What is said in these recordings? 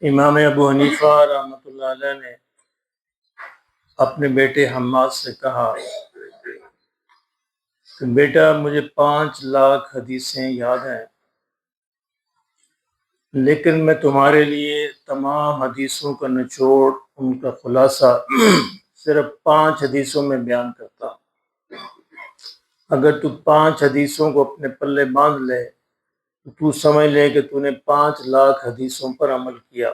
امام ابو حنیفہ رحمۃ اللہ علیہ نے اپنے بیٹے حماد سے کہا کہ بیٹا مجھے 5 لاکھ حدیثیں یاد ہیں، لیکن میں تمہارے لیے تمام حدیثوں کا نچوڑ، ان کا خلاصہ صرف 5 حدیثوں میں بیان کرتا ہوں۔ اگر تو 5 حدیثوں کو اپنے پلے باندھ لے تو تو سمجھ لے کہ تو نے 5 لاکھ حدیثوں پر عمل کیا۔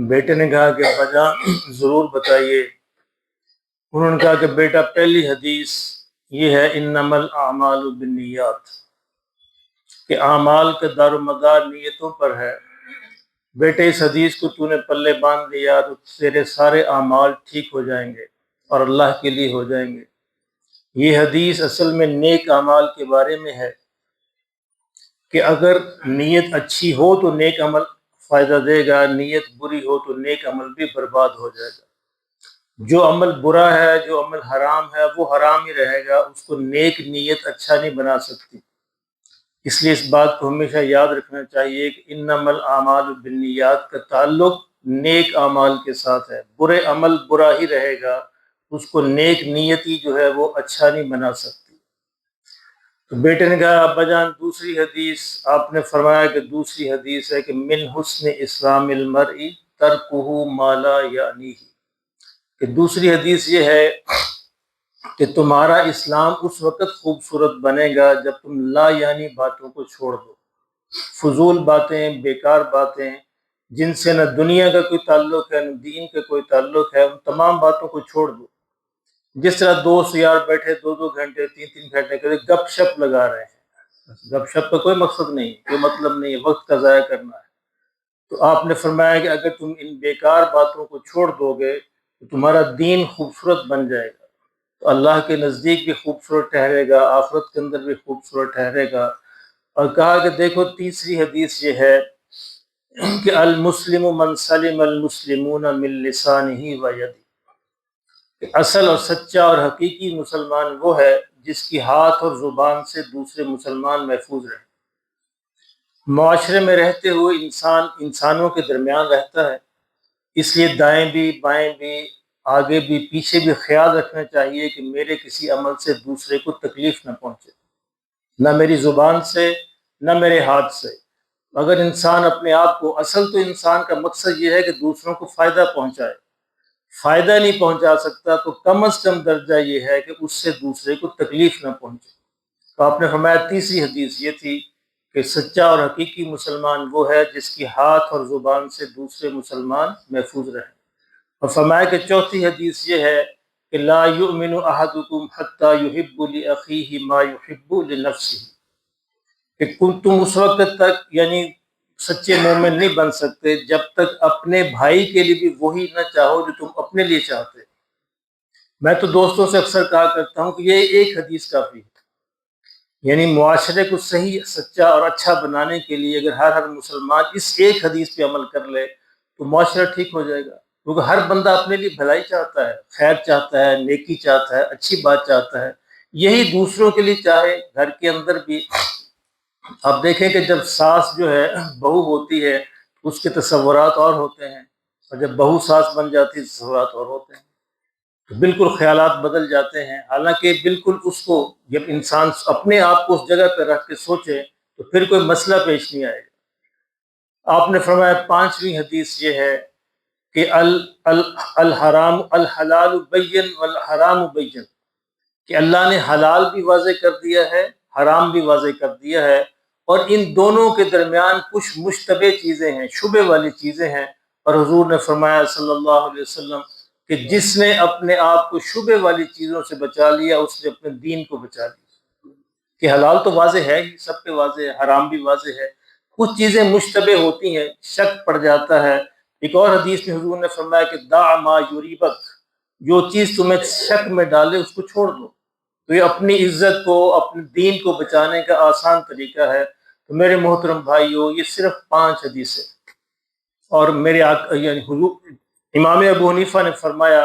بیٹے نے کہا کہ ابا جان ضرور بتائیے۔ انہوں نے کہا کہ بیٹا پہلی حدیث یہ ہے انما الاعمال بالنیات، کہ اعمال کا دار و مدار نیتوں پر ہے۔ بیٹے اس حدیث کو تو نے پلے باندھ لیا تو تیرے سارے اعمال ٹھیک ہو جائیں گے اور اللہ کے لیے ہو جائیں گے۔ یہ حدیث اصل میں نیک اعمال کے بارے میں ہے کہ اگر نیت اچھی ہو تو نیک عمل فائدہ دے گا، نیت بری ہو تو نیک عمل بھی برباد ہو جائے گا۔ جو عمل برا ہے، جو عمل حرام ہے، وہ حرام ہی رہے گا، اس کو نیک نیت اچھا نہیں بنا سکتی۔ اس لیے اس بات کو ہمیشہ یاد رکھنا چاہیے کہ انما الاعمال بالنیات کا تعلق نیک اعمال کے ساتھ ہے۔ برے عمل برا ہی رہے گا، اس کو نیک نیتی جو ہے وہ اچھا نہیں بنا سکتی۔ تو بیٹے نے کہا ابا جان دوسری حدیث، آپ نے فرمایا کہ دوسری حدیث ہے کہ من حسن اسلام المرء ترکہ ما لا یعنیہ، کہ دوسری حدیث یہ ہے کہ تمہارا اسلام اس وقت خوبصورت بنے گا جب تم لا یعنی باتوں کو چھوڑ دو، فضول باتیں، بیکار باتیں جن سے نہ دنیا کا کوئی تعلق ہے نہ دین کا کوئی تعلق ہے، ان تمام باتوں کو چھوڑ دو۔ جس طرح دوست یار بیٹھے 2 گھنٹے 3 گھنٹے کبھی گپ شپ لگا رہے ہیں، گپ شپ کا کوئی مقصد نہیں، کوئی مطلب نہیں ہے، وقت کا ضائع کرنا ہے۔ تو آپ نے فرمایا کہ اگر تم ان بیکار باتوں کو چھوڑ دو گے تو تمہارا دین خوبصورت بن جائے گا، تو اللہ کے نزدیک بھی خوبصورت ٹھہرے گا، آخرت کے اندر بھی خوبصورت ٹھہرے گا۔ اور کہا کہ دیکھو تیسری حدیث یہ ہے کہ المسلم من سلم المسلمون من لسانہ و یدہ، کہ اصل اور سچا اور حقیقی مسلمان وہ ہے جس کی ہاتھ اور زبان سے دوسرے مسلمان محفوظ رہے۔ معاشرے میں رہتے ہوئے انسان انسانوں کے درمیان رہتا ہے، اس لیے دائیں بھی بائیں بھی آگے بھی پیچھے بھی خیال رکھنا چاہیے کہ میرے کسی عمل سے دوسرے کو تکلیف نہ پہنچے، نہ میری زبان سے نہ میرے ہاتھ سے۔ اگر انسان اپنے آپ کو، اصل تو انسان کا مقصد یہ ہے کہ دوسروں کو فائدہ پہنچائے، فائدہ نہیں پہنچا سکتا تو کم از کم درجہ یہ ہے کہ اس سے دوسرے کو تکلیف نہ پہنچے۔ تو آپ نے فرمایا تیسری حدیث یہ تھی کہ سچا اور حقیقی مسلمان وہ ہے جس کی ہاتھ اور زبان سے دوسرے مسلمان محفوظ رہیں۔ اور فرمایا کہ چوتھی حدیث یہ ہے کہ لا یؤمن احدکم حتی یحب لاخیہ ما یحب لنفسہ، کہ تم اس وقت تک یعنی سچے مومن نہیں بن سکتے جب تک اپنے بھائی کے لیے بھی وہی نہ چاہو جو تم اپنے لیے چاہتے۔ میں تو دوستوں سے اکثر کہا کرتا ہوں کہ یہ ایک حدیث کافی ہے، یعنی معاشرے کو صحیح، سچا اور اچھا بنانے کے لیے اگر ہر مسلمان اس ایک حدیث پہ عمل کر لے تو معاشرہ ٹھیک ہو جائے گا، کیونکہ ہر بندہ اپنے لیے بھلائی چاہتا ہے، خیر چاہتا ہے، نیکی چاہتا ہے، اچھی بات چاہتا ہے، یہی دوسروں کے لیے چاہے۔ گھر کے اندر بھی آپ دیکھیں کہ جب ساس جو ہے بہو ہوتی ہے اس کے تصورات اور ہوتے ہیں، اور جب بہو ساس بن جاتی ہے تصورات اور ہوتے ہیں، تو بالکل خیالات بدل جاتے ہیں۔ حالانکہ بالکل اس کو جب انسان اپنے آپ کو اس جگہ پہ رکھ کے سوچے تو پھر کوئی مسئلہ پیش نہیں آئے گا۔ آپ نے فرمایا پانچویں حدیث یہ ہے کہ الحرام الحلال بین والحرام بین، کہ اللہ نے حلال بھی واضح کر دیا ہے، حرام بھی واضح کر دیا ہے، اور ان دونوں کے درمیان کچھ مشتبہ چیزیں ہیں، شبہ والی چیزیں ہیں۔ اور حضور نے فرمایا صلی اللہ علیہ وسلم کہ جس نے اپنے آپ کو شبہ والی چیزوں سے بچا لیا اس نے اپنے دین کو بچا لیا، کہ حلال تو واضح ہے ہی، سب پہ واضح ہے، حرام بھی واضح ہے، کچھ چیزیں مشتبہ ہوتی ہیں، شک پڑ جاتا ہے۔ ایک اور حدیث میں حضور نے فرمایا کہ دع ما یریبک، جو چیز تمہیں شک میں ڈالے اس کو چھوڑ دو۔ تو یہ اپنی عزت کو، اپنے دین کو بچانے کا آسان طریقہ ہے۔ تو میرے محترم بھائیو، یہ صرف 5 حدیثیں، اور میرے یعنی حضور امام ابو حنیفہ نے فرمایا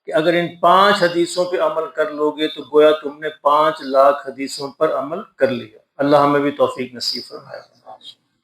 کہ اگر ان 5 حدیثوں پہ عمل کر لو گے تو گویا تم نے 5 لاکھ حدیثوں پر عمل کر لیا۔ اللہ ہمیں بھی توفیق نصیب فرمائے۔